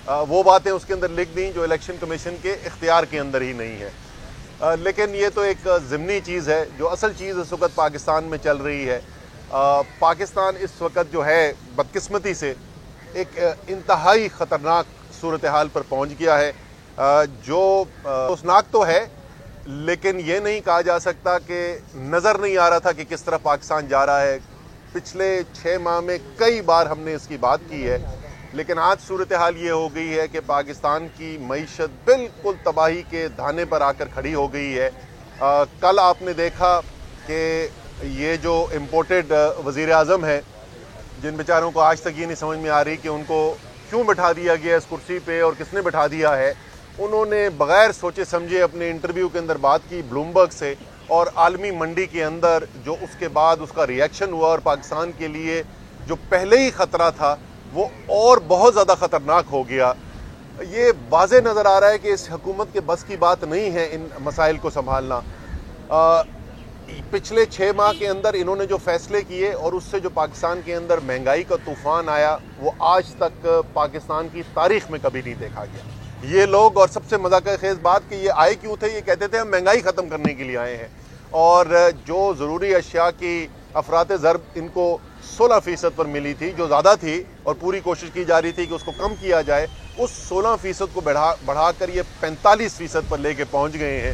وہ باتیں اس کے اندر لکھ دیں جو الیکشن کمیشن کے اختیار کے اندر ہی نہیں ہے۔ لیکن یہ تو ایک ضمنی چیز ہے، جو اصل چیز اس وقت پاکستان میں چل رہی ہے۔ پاکستان اس وقت جو ہے بدقسمتی سے ایک انتہائی خطرناک صورتحال پر پہنچ گیا ہے، جو افسوسناک تو ہے، لیکن یہ نہیں کہا جا سکتا کہ نظر نہیں آ رہا تھا کہ کس طرح پاکستان جا رہا ہے۔ پچھلے 6 ماہ میں کئی بار ہم نے اس کی بات کی ہے، لیکن آج صورتحال یہ ہو گئی ہے کہ پاکستان کی معیشت بالکل تباہی کے دھانے پر آ کر کھڑی ہو گئی ہے۔ کل آپ نے دیکھا کہ یہ جو امپورٹڈ وزیر اعظم ہے، جن بیچاروں کو آج تک یہ نہیں سمجھ میں آ رہی کہ ان کو کیوں بٹھا دیا گیا اس کرسی پہ اور کس نے بٹھا دیا ہے، انہوں نے بغیر سوچے سمجھے اپنے انٹرویو کے اندر بات کی بلومبرگ سے، اور عالمی منڈی کے اندر جو اس کے بعد اس کا ریئیکشن ہوا، اور پاکستان کے لیے جو پہلے ہی خطرہ تھا وہ اور بہت زیادہ خطرناک ہو گیا۔ یہ واضح نظر آ رہا ہے کہ اس حکومت کے بس کی بات نہیں ہے ان مسائل کو سنبھالنا۔ پچھلے 6 ماہ کے اندر انہوں نے جو فیصلے کیے اور اس سے جو پاکستان کے اندر مہنگائی کا طوفان آیا، وہ آج تک پاکستان کی تاریخ میں کبھی نہیں دیکھا گیا۔ یہ لوگ، اور سب سے مذاق خیز بات کہ یہ آئے کیوں تھے، یہ کہتے تھے ہم مہنگائی ختم کرنے کے لیے آئے ہیں، اور جو ضروری اشیاء کی افراط ضرب ان کو 16% پر ملی تھی، جو زیادہ تھی، اور پوری کوشش کی جا رہی تھی کہ اس کو کم کیا جائے، اس 16% کو بڑھا کر یہ 45% پر لے کے پہنچ گئے ہیں۔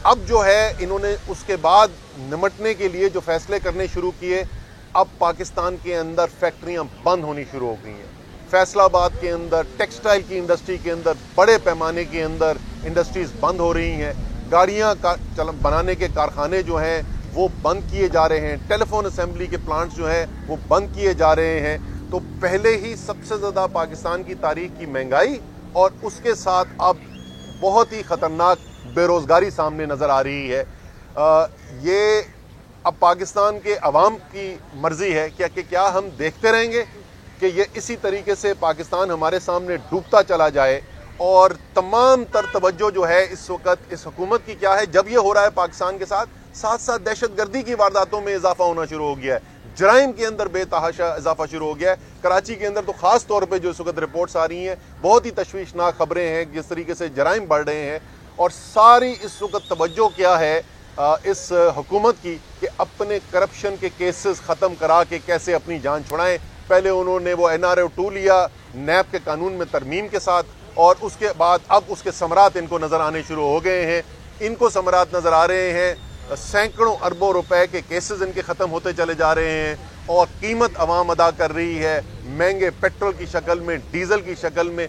اب جو ہے انہوں نے اس کے بعد نمٹنے کے لیے جو فیصلے کرنے شروع کیے، اب پاکستان کے اندر فیکٹریاں بند ہونی شروع ہو گئی ہیں۔ فیصل آباد کے اندر ٹیکسٹائل کی انڈسٹری کے اندر بڑے پیمانے کے اندر انڈسٹریز بند ہو رہی ہیں، گاڑیاں بنانے کے کارخانے جو ہیں وہ بند کیے جا رہے ہیں، ٹیلی فون اسمبلی کے پلانٹس جو ہیں وہ بند کیے جا رہے ہیں۔ تو پہلے ہی سب سے زیادہ پاکستان کی تاریخ کی مہنگائی، اور اس کے ساتھ اب بہت ہی خطرناک بے روزگاری سامنے نظر آ رہی ہے۔ یہ اب پاکستان کے عوام کی مرضی ہے کہ کیا ہم دیکھتے رہیں گے کہ یہ اسی طریقے سے پاکستان ہمارے سامنے ڈوبتا چلا جائے، اور تمام تر توجہ جو ہے اس وقت اس حکومت کی کیا ہے، جب یہ ہو رہا ہے پاکستان کے ساتھ ساتھ دہشت گردی کی وارداتوں میں اضافہ ہونا شروع ہو گیا ہے، جرائم کے اندر بے تحاشا اضافہ شروع ہو گیا ہے۔ کراچی کے اندر تو خاص طور پہ جو اس وقت رپورٹس آ رہی ہیں، بہت ہی تشویشناک خبریں ہیں جس طریقے سے جرائم بڑھ رہے ہیں، اور ساری اس وقت توجہ کیا ہے اس حکومت کی کہ اپنے کرپشن کے کیسز ختم کرا کے کیسے اپنی جان چھڑائیں۔ پہلے انہوں نے وہ NRO 2 لیا نیب کے قانون میں ترمیم کے ساتھ، اور اس کے بعد اب اس کے ثمرات ان کو نظر آنے شروع ہو گئے ہیں۔ ان کو ثمرات نظر آ رہے ہیں، سینکڑوں اربوں روپے کے کیسز ان کے ختم ہوتے چلے جا رہے ہیں، اور قیمت عوام ادا کر رہی ہے، مہنگے پیٹرول کی شکل میں، ڈیزل کی شکل میں،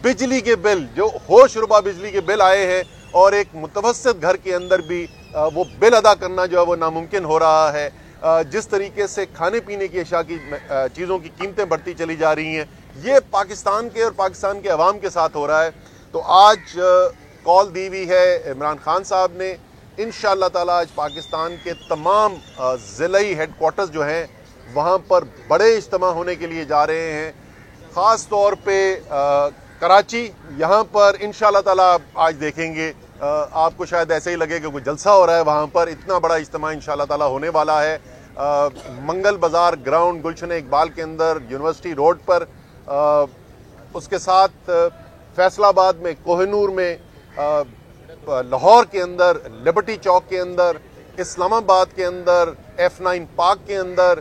بجلی کے بل جو ہوش ربا بجلی کے بل آئے ہیں، اور ایک متوسط گھر کے اندر بھی وہ بل ادا کرنا جو ہے وہ ناممکن ہو رہا ہے۔ جس طریقے سے کھانے پینے کی اشیاء کی چیزوں کی قیمتیں بڑھتی چلی جا رہی ہیں، یہ پاکستان کے اور پاکستان کے عوام کے ساتھ ہو رہا ہے۔ تو آج کال دی ہوئی ہے عمران خان صاحب نے، انشاءاللہ تعالی آج پاکستان کے تمام ضلعی ہیڈ کوارٹرز جو ہیں وہاں پر بڑے اجتماع ہونے کے لیے جا رہے ہیں، خاص طور پہ کراچی، یہاں پر انشاءاللہ تعالی آج دیکھیں گے، آپ کو شاید ایسے ہی لگے کہ کوئی جلسہ ہو رہا ہے، وہاں پر اتنا بڑا اجتماع انشاءاللہ تعالی ہونے والا ہے۔ منگل بازار گراؤنڈ گلشن اقبال کے اندر، یونیورسٹی روڈ پر، اس کے ساتھ فیصل آباد میں، کوہ نور میں، لاہور کے اندر، لبرٹی چوک کے اندر، اسلام آباد کے اندر، F9 پارک کے اندر،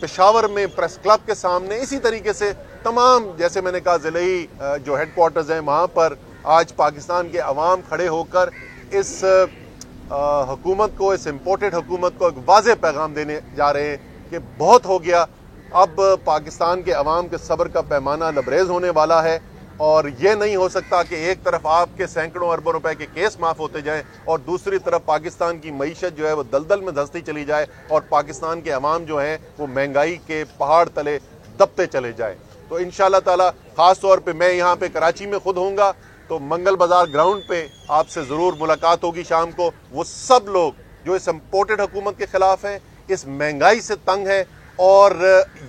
پشاور میں پریس کلب کے سامنے، اسی طریقے سے تمام جیسے میں نے کہا ضلعی جو ہیڈ کوارٹرز ہیں وہاں پر آج پاکستان کے عوام کھڑے ہو کر اس حکومت کو، اس امپورٹڈ حکومت کو ایک واضح پیغام دینے جا رہے ہیں کہ بہت ہو گیا، اب پاکستان کے عوام کے صبر کا پیمانہ لبریز ہونے والا ہے، اور یہ نہیں ہو سکتا کہ ایک طرف آپ کے سینکڑوں اربوں روپے کے کیس معاف ہوتے جائیں اور دوسری طرف پاکستان کی معیشت جو ہے وہ دلدل میں دھنستی چلی جائے، اور پاکستان کے عوام جو ہیں وہ مہنگائی کے پہاڑ تلے دبتے چلے جائیں۔ تو انشاءاللہ تعالی خاص طور پہ میں یہاں پہ کراچی میں خود ہوں گا، تو منگل بازار گراؤنڈ پہ آپ سے ضرور ملاقات ہوگی شام کو۔ وہ سب لوگ جو اس امپورٹڈ حکومت کے خلاف ہیں، اس مہنگائی سے تنگ ہیں، اور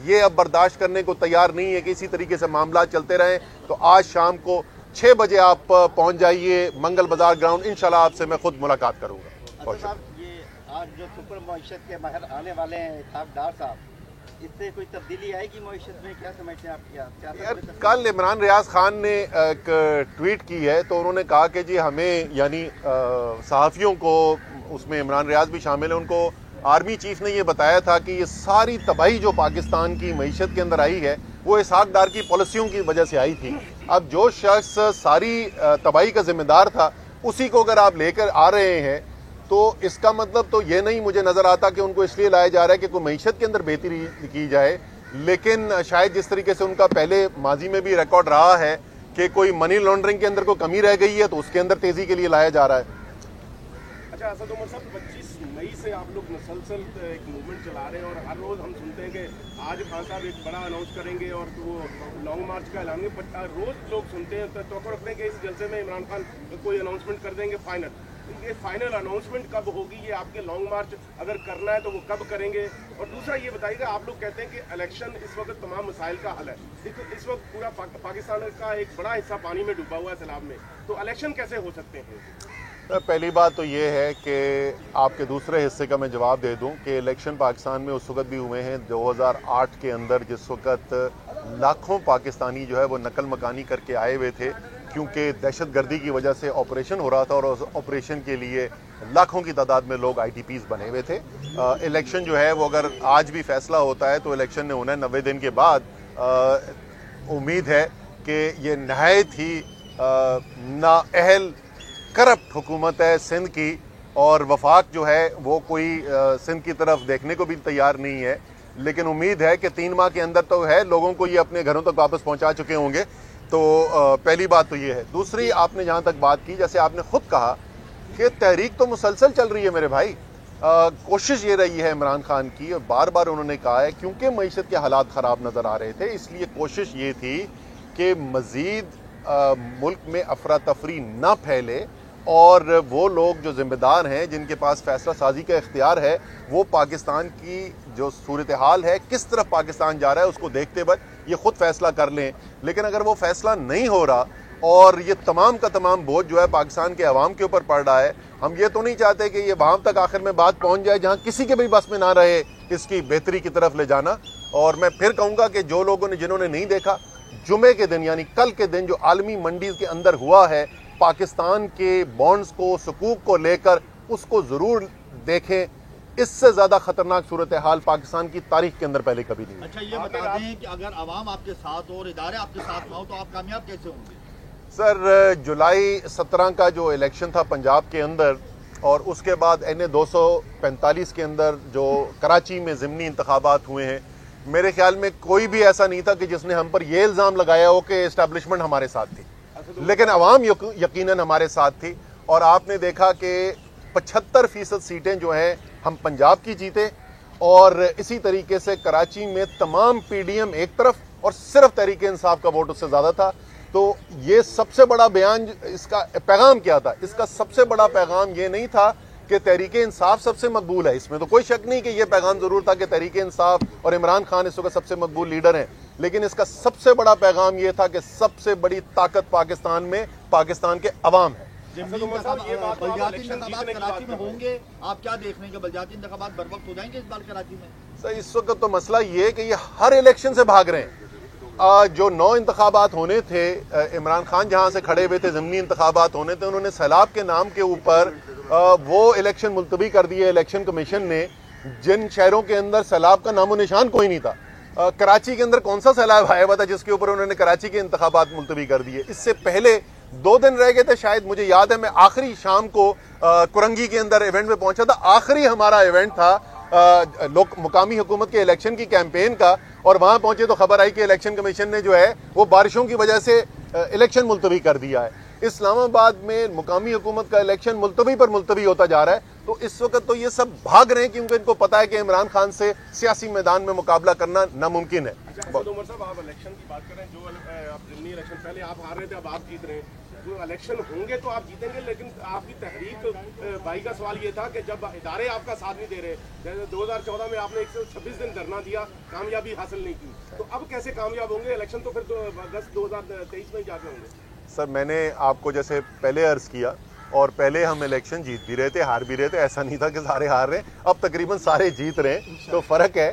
یہ اب برداشت کرنے کو تیار نہیں ہے کہ اسی طریقے سے معاملات چلتے رہیں، تو آج شام کو 6 بجے آپ پہنچ جائیے منگل بازار گراؤنڈ، انشاءاللہ آپ سے میں خود ملاقات کروں گا۔ یہ آج جو سپر معیشت کے ماہر آنے والے ہیں اسحاق ڈار صاحب، اس سے کوئی تبدیلی آئے گی معیشت میں؟ کیا سمجھتے ہیں آپ؟ یار کل عمران ریاض خان نے ایک ٹویٹ کی ہے تو انہوں نے کہا کہ جی ہمیں یعنی صحافیوں کو، اس میں عمران ریاض بھی شامل ہے، ان کو آرمی چیف نے یہ بتایا تھا کہ یہ ساری تباہی جو پاکستان کی معیشت کے اندر آئی ہے وہ اسحاق ڈار کی پالیسیوں کی وجہ سے آئی تھی۔ اب جو شخص ساری تباہی کا ذمہ دار تھا اسی کو اگر آپ لے کر آ رہے ہیں تو اس کا مطلب تو یہ نہیں مجھے نظر آتا کہ ان کو اس لیے لایا جا رہا ہے کہ کوئی معیشت کے اندر بہتری کی جائے، لیکن شاید جس طریقے سے ان کا پہلے ماضی میں بھی ریکارڈ رہا ہے کہ کوئی منی لانڈرنگ کے اندر کوئی کمی رہ گئی ہے تو اس کے اندر تیزی کے لیے لایا جا رہا ہے۔ اچھا اسد عمر صاحب، 25 مئی سے آپ لوگ مسلسل ایک موومنٹ چلا رہے ہیں اور ہر روز ہم سنتے ہیں کہ آج خان صاحب ایک بڑا اناؤنس کریں گے اور وہ لانگ مارچ کا اعلان ہے، روز لوگ سنتے ہیں توقع رکھتے ہیں کہ اس جلسے میں عمران خان کوئی اناؤنسمنٹ کر دیں گے فائنل۔ یہ فائنل اناؤنسمنٹ کب ہوگی؟ یہ آپ کے لانگ مارچ اگر کرنا ہے تو وہ کب کریں گے؟ اور دوسرا یہ بتائیے گا، آپ لوگ کہتے ہیں کہ الیکشن اس وقت تمام مسائل کا حل ہے، اس وقت پورا پاکستان کا ایک بڑا حصہ پانی میں ڈوبا ہوا ہے سیلاب میں، تو الیکشن کیسے ہو سکتے ہیں؟ پہلی بات تو یہ ہے کہ آپ کے دوسرے حصے کا میں جواب دے دوں کہ الیکشن پاکستان میں اس وقت بھی ہوئے ہیں 2008 کے اندر، جس وقت لاکھوں پاکستانی جو ہے وہ نقل مکانی کر کے آئے ہوئے تھے کیونکہ دہشت گردی کی وجہ سے آپریشن ہو رہا تھا اور اس آپریشن کے لیے لاکھوں کی تعداد میں لوگ آئی ٹی پیز بنے ہوئے تھے۔ الیکشن جو ہے وہ اگر آج بھی فیصلہ ہوتا ہے تو الیکشن نے ہونا ہے 90 دن کے بعد۔ امید ہے کہ یہ نہایت ہی نااہل کرپٹ حکومت ہے سندھ کی، اور وفاق جو ہے وہ کوئی سندھ کی طرف دیکھنے کو بھی تیار نہیں ہے، لیکن امید ہے کہ 3 ماہ کے اندر تو ہے لوگوں کو یہ اپنے گھروں تک واپس پہنچا چکے ہوں گے۔ تو پہلی بات تو یہ ہے۔ دوسری، آپ نے جہاں تک بات کی، جیسے آپ نے خود کہا کہ تحریک تو مسلسل چل رہی ہے میرے بھائی۔ کوشش یہ رہی ہے عمران خان کی، اور بار بار انہوں نے کہا ہے کیونکہ معیشت کے حالات خراب نظر آ رہے تھے اس لیے کوشش یہ تھی کہ مزید ملک میں افراتفری نہ پھیلے، اور وہ لوگ جو ذمہ دار ہیں جن کے پاس فیصلہ سازی کا اختیار ہے وہ پاکستان کی جو صورتحال ہے، کس طرف پاکستان جا رہا ہے، اس کو دیکھتے وقت یہ خود فیصلہ کر لیں۔ لیکن اگر وہ فیصلہ نہیں ہو رہا اور یہ تمام کا تمام بوجھ جو ہے پاکستان کے عوام کے اوپر پڑ رہا ہے، ہم یہ تو نہیں چاہتے کہ یہ وہاں تک آخر میں بات پہنچ جائے جہاں کسی کے بھی بس میں نہ رہے اس کی بہتری کی طرف لے جانا۔ اور میں پھر کہوں گا کہ جو لوگوں نے، جنہوں نے نہیں دیکھا، جمعے کے دن یعنی کل کے دن جو عالمی منڈی کے اندر ہوا ہے پاکستان کے بانڈز کو، سکوک کو لے کر، اس کو ضرور دیکھیں۔ اس سے زیادہ خطرناک صورتحال پاکستان کی تاریخ کے اندر پہلے کبھی نہیں۔ اچھا یہ بتا دیں کہ اگر عوام آپ کے ساتھ اور ادارے آپ کے ساتھ نہ ہو تو آپ کامیاب کیسے ہوں گے؟ سر، جولائی 17 کا جو الیکشن تھا پنجاب کے اندر، اور اس کے بعد NA 245 کے اندر جو کراچی میں ضمنی انتخابات ہوئے ہیں، میرے خیال میں کوئی بھی ایسا نہیں تھا کہ جس نے ہم پر یہ الزام لگایا ہو کہ اسٹیبلشمنٹ ہمارے ساتھ تھی، لیکن عوام یقیناً ہمارے ساتھ تھی۔ اور آپ نے دیکھا کہ 75% سیٹیں جو ہیں ہم پنجاب کی جیتے، اور اسی طریقے سے کراچی میں تمام PDM ایک طرف اور صرف تحریک انصاف کا ووٹ اس سے زیادہ تھا۔ تو یہ سب سے بڑا بیان، اس کا پیغام کیا تھا؟ اس کا سب سے بڑا پیغام یہ نہیں تھا کہ تحریک انصاف سب سے مقبول ہے، اس میں تو کوئی شک نہیں کہ یہ پیغام ضرور تھا کہ تحریک انصاف اور عمران خان اس وقت سب سے مقبول لیڈر ہیں، لیکن اس کا سب سے بڑا پیغام یہ تھا کہ سب سے بڑی طاقت پاکستان میں پاکستان کے عوام ہیں۔ بلدیاتی انتخابات کراچی میں ہوں گے، آپ کیا دیکھ رہے ہیں کہ بلدیاتی انتخابات بر وقت ہو جائیں گے اس بار کراچی میں؟ سر، اس وقت تو مسئلہ یہ ہے کہ یہ ہر الیکشن سے بھاگ رہے ہیں۔ جو 9 انتخابات ہونے تھے، عمران خان جہاں سے کھڑے ہوئے تھے ضمنی انتخابات ہونے تھے، انہوں نے سیلاب کے نام کے اوپر وہ الیکشن ملتوی کر دیے الیکشن کمیشن نے، جن شہروں کے اندر سیلاب کا نام و نشان کوئی نہیں تھا۔ کراچی کے اندر کون سا سیلاب آیا ہوا تھا جس کے اوپر انہوں نے کراچی کے انتخابات ملتوی کر دیے؟ اس سے پہلے 2 دن رہ گئے تھے شاید، مجھے یاد ہے میں آخری شام کو کرنگی کے اندر ایونٹ میں پہنچا تھا، آخری ہمارا ایونٹ تھا مقامی حکومت کے الیکشن کی کیمپین کا، اور وہاں پہنچے تو خبر آئی کہ الیکشن کمیشن نے جو ہے وہ بارشوں کی وجہ سے الیکشن ملتوی کر دیا ہے۔ اسلام آباد میں مقامی حکومت کا الیکشن ملتوی پر ملتوی ہوتا جا رہا ہے، تو اس وقت تو یہ سب بھاگ رہے ہیں کیونکہ ان کو پتا ہے کہ عمران خان سے سیاسی میدان میں مقابلہ کرنا ناممکن ہے۔ عمر صاحب، آپ الیکشن کی بات کر رہے ہیں، جو آپ ضمنی الیکشن پہلے آپ ہار رہے تھے اب آپ جیت رہے ہیں، جو الیکشن ہوں گے تو آپ جیتیں گے، لیکن آپ کی تحریک بھائی کا سوال یہ تھا کہ جب ادارے آپ کا ساتھ نہیں دے رہے، جیسے 2014 میں آپ نے 126 دن دھرنا دیا، کامیابی حاصل نہیں کی، تو اب کیسے کامیاب ہوں گے؟ الیکشن تو پھر اگست 2023 میں جا کے ہوں گے۔ سر، میں نے آپ کو جیسے پہلے عرض کیا، اور پہلے ہم الیکشن جیت بھی رہے تھے، ہار بھی رہے تھے، ایسا نہیں تھا کہ سارے ہار رہے ہیں، اب تقریباً سارے جیت رہے ہیں، تو فرق ہے۔